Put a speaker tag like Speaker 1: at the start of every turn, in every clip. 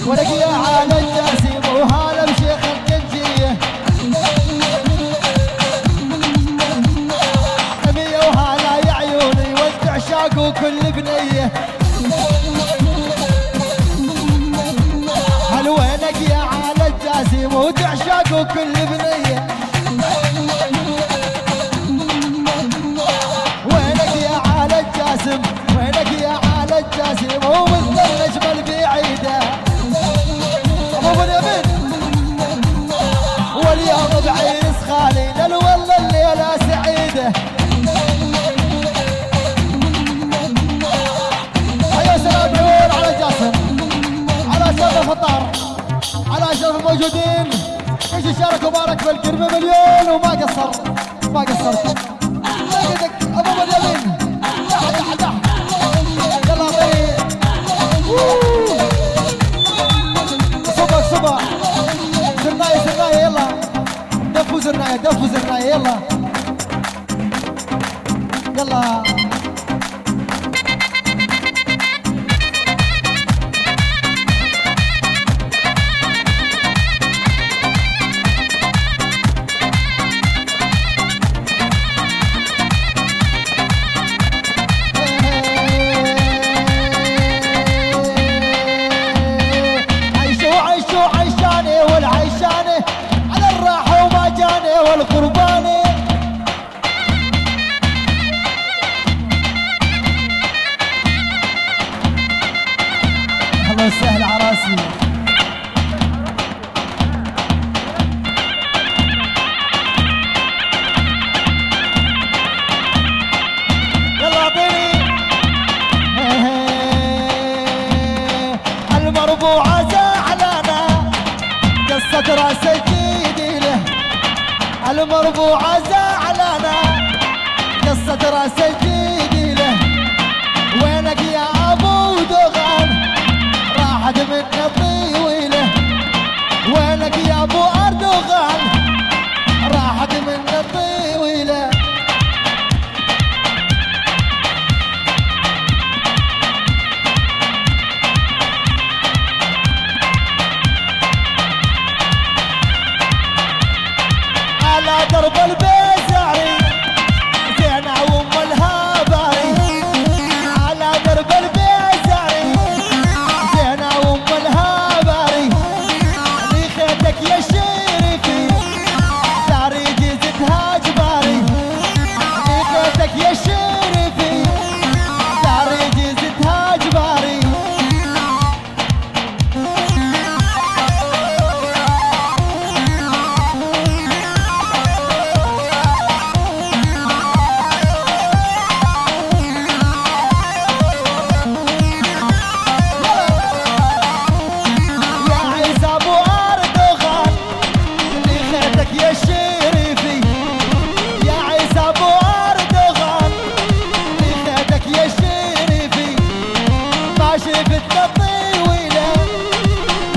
Speaker 1: ولك يا عالم الجاسم وهلا بشيخ الجنجية نبي وهلا يا عيوني وانت عشاق وكل بنية هل وينك يا عالم الجاسم وتعشاق وكل بنية وينك يا عالم الجاسم وينك يا عالم الجاسم ومثل النجمة البعيدة ابو بنيامين واليوم بعيس خالي والله الليلة سعيدة حيا سلام يقول على جاسم على شرف الفطار على شرف الموجودين ايش شاركوا بارك بالقرب مليون وما قصر ما قصرت لقيتك ابو بنيامين يلا اعطيني صبك صبك زرناية زرناية يلا دفوا زرناية دفوا زرناية يلا يلا والقرباني الله يسهل عراسي يلا اعطيني المربوعة زعلانة قصة راس جديدي له المربوعة زعلانة قصة راس جديدي له وينك يا ابو دغان راحت مني طويلة وينك يا ابو اردوغان راحت مني طويلة على درب البيزاري زينة وام الهاباري على درب البيزاري زينة وام الهاباري لي خيتك يا شريفي داري جيزتها جباري لي خيتك يا شريفي داري جيزتها جباري يا شريفي يا عيسى ابو اردوغان لي خيتك يا شريفي ما شفتنا طويله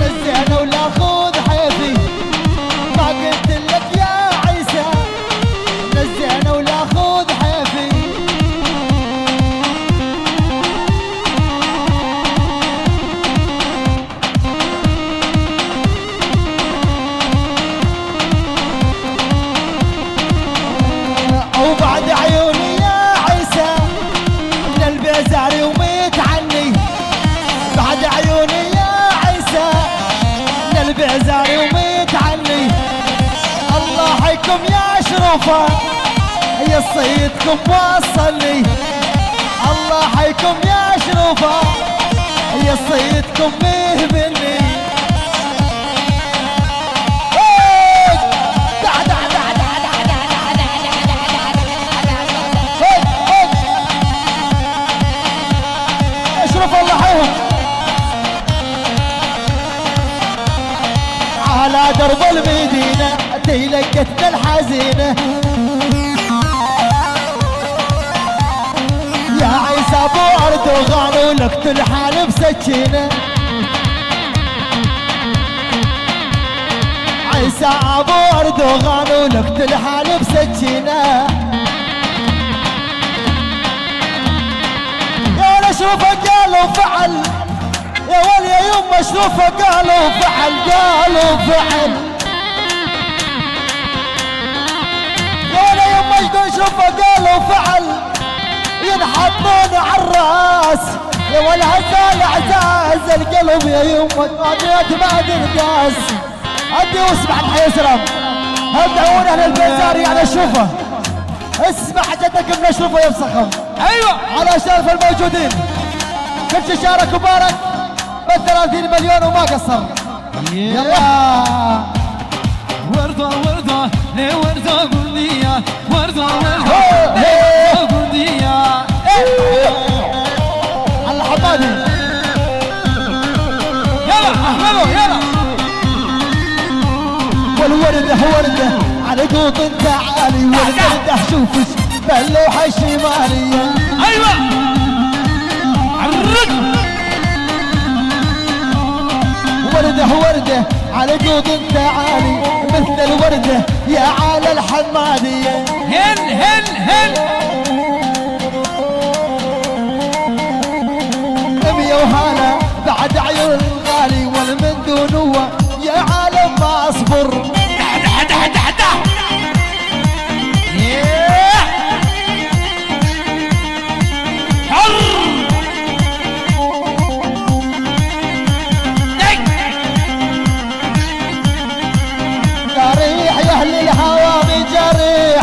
Speaker 1: نزعنا ولا خذ حيفي ما قلت لك يا عيسى نزعنا ولا خذ حيفي وبعد عيوني يا عيسى من البيزاري وميت عني بعد عيوني يا عيسى من البيزاري وميت عني الله حيكم يا شرفة يا صيدكم وصلني الله حيكم يا شرفة يا صيدكم مهبني الله حيهم على درب المدينة تلقتنا الحزينة يا عيسى ابو اردوغان ولقت الحال بسكينة عيسى ابو اردوغان ولقت الحال بسكينة يا اشوفك قال وفعل يا ولي يا يوم مشروفه قالوا فعل قالوا فعل يا ولي يوم مشروفه قالوا فعل ينحطون عالراس يا ولا هزال اعزاز القلب يا يمك ما ترقاس ادي واسمع الحياة سلام ادعون اهل البيزاري على الشوفه اسمع جدك من الشوفه يا مسخم
Speaker 2: ايوه
Speaker 1: على شرف الموجودين كل شي شارك وبارك ب 30 مليون وما قصر يلا
Speaker 2: وردة وردة ليه وردة قولية وردة وردة ليه قولية
Speaker 1: على الحمادي
Speaker 2: يلا احمدو يلا
Speaker 1: والوردة وردة على قوط تعالي والوردة شوفش باللوحة الشمالية
Speaker 2: ايوه عرق
Speaker 1: وردة وردة على قوط تعالي مثل الوردة يا على الحمادية
Speaker 2: هن
Speaker 1: مية وهلا بعد عيون الغالي والمن دونه يا عالم ما اصبر جاريح يا اهل الهوى مجاريح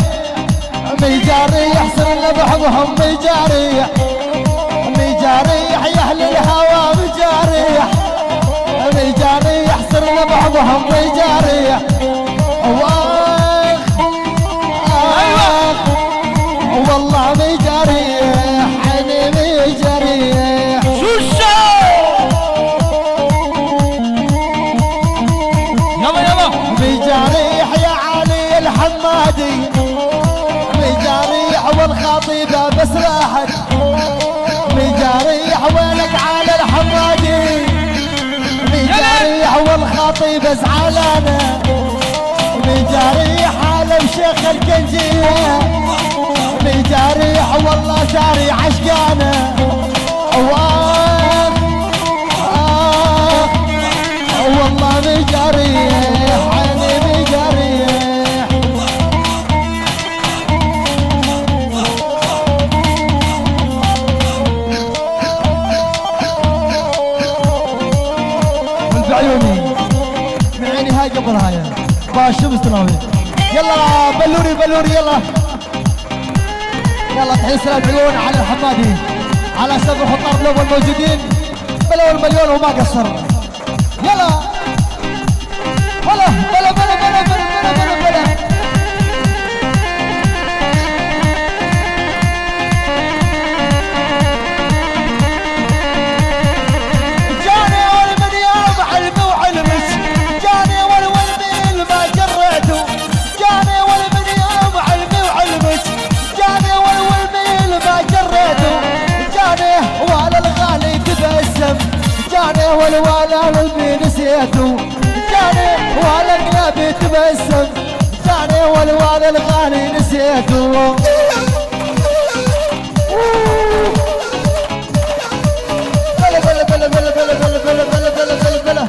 Speaker 1: مجاريح صرنا بحبهم مجاريح مجاريح يا اهل الهوى مجاريح مجاريح صرنا بحبهم مجاريح واخ والله مجاريح عيني مجاريح
Speaker 2: شوشة يلا
Speaker 1: مجاريح يا علي الحمادي مجاريح والخطيبة بس راحت مجاريح وينك على الحمادي مجاريح والخطيبة زعلانة مجاريح على شيخ الكنجية مجاريح والله جاري عشقانة والله مجاريح عيني مجاريح بعيوني من عيني هاي قبل هاي باشوف تناوي يلا بلوري يلا يلا تحيي سلام عيون على الحمادي على سبب الخطار الاول الموجودين بلوا المليون وما قصر يلا بلا جاني والمن يا علمي وعلمش جاني والمن ما جرعته جاني والمن يا علمي وعلمش جاني والمن ما جرعته جاني وعلى الغالي تبسم جاني والوالي البي نسيته جاني وعلى قلبي تبسم جاني والوالي الغالي نسيته بلا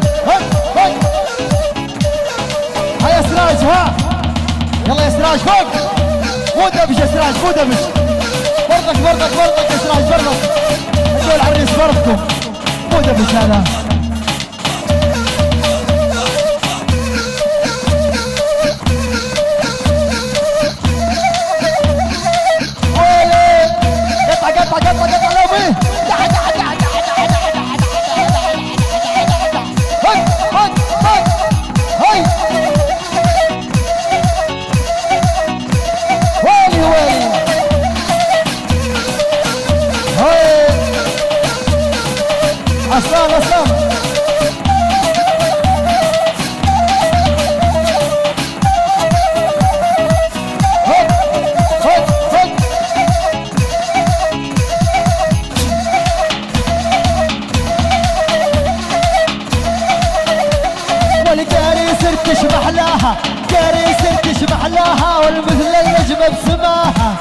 Speaker 1: هيا يا سراج ها يلا يا سراج فوق مو دبش يا سراج مو دبش برضك يا سراج برضك انتوا العريس برضكم مو دبش هذا قطع لو بيه هاي ويلي هاي عصام سرتش محلاها كاري سرتش محلاها والمثل النجمة بسماها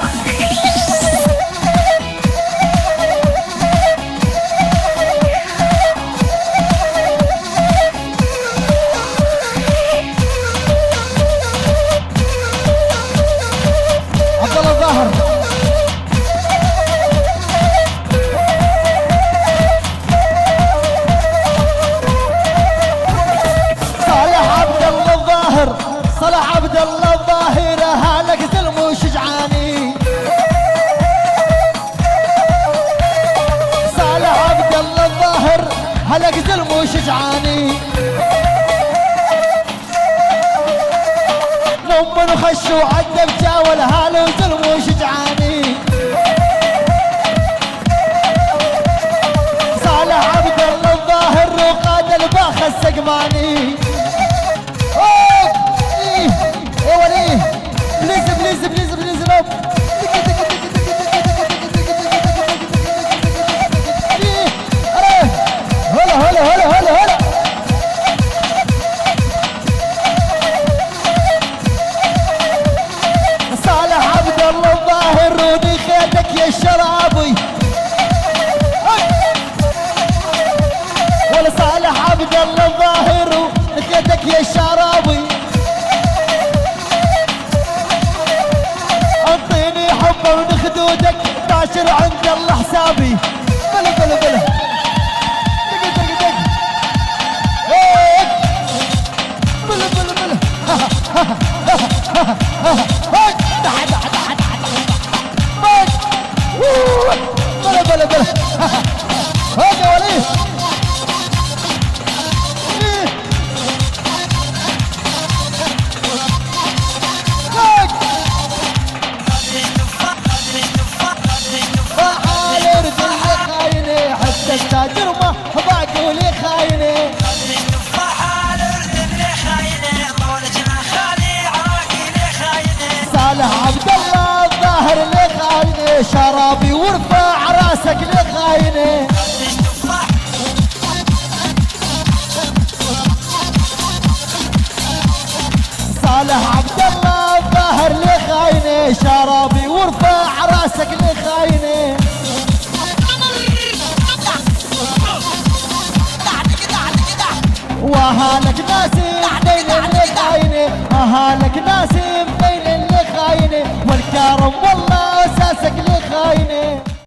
Speaker 1: وش وعدى بجاول هال وظلم وشجعاني صالح عبد الله الظاهر وقاد الباخ السقماني يا ولي بليز بليز بليز بليز لوب هلا هلا هلا هلا هلا صالح عبد الله الظاهر ودي خيتك يا الشرابي ولا صالح عبد الله الظاهر ودي يا الشرابي انطيني حبه من خدودك باشر عند الله حسابي بلا بلا بلا دق دق دق هيك بلا بلا بلا هيك دح دح دح دح هيك بلا بلا بلا هيك يا وليد التاجر ما باقوا لي خاينه صالح عبد الله الظاهر لي خاينه شرابي وارفع راسك لي خاينه صالح عبد الله الظاهر لي خاينه شرابي وارفع راسك لي خاينه وهالك ناسم بين اللي خاينه وهالك ناسم بين اللي خاينه والكرم والله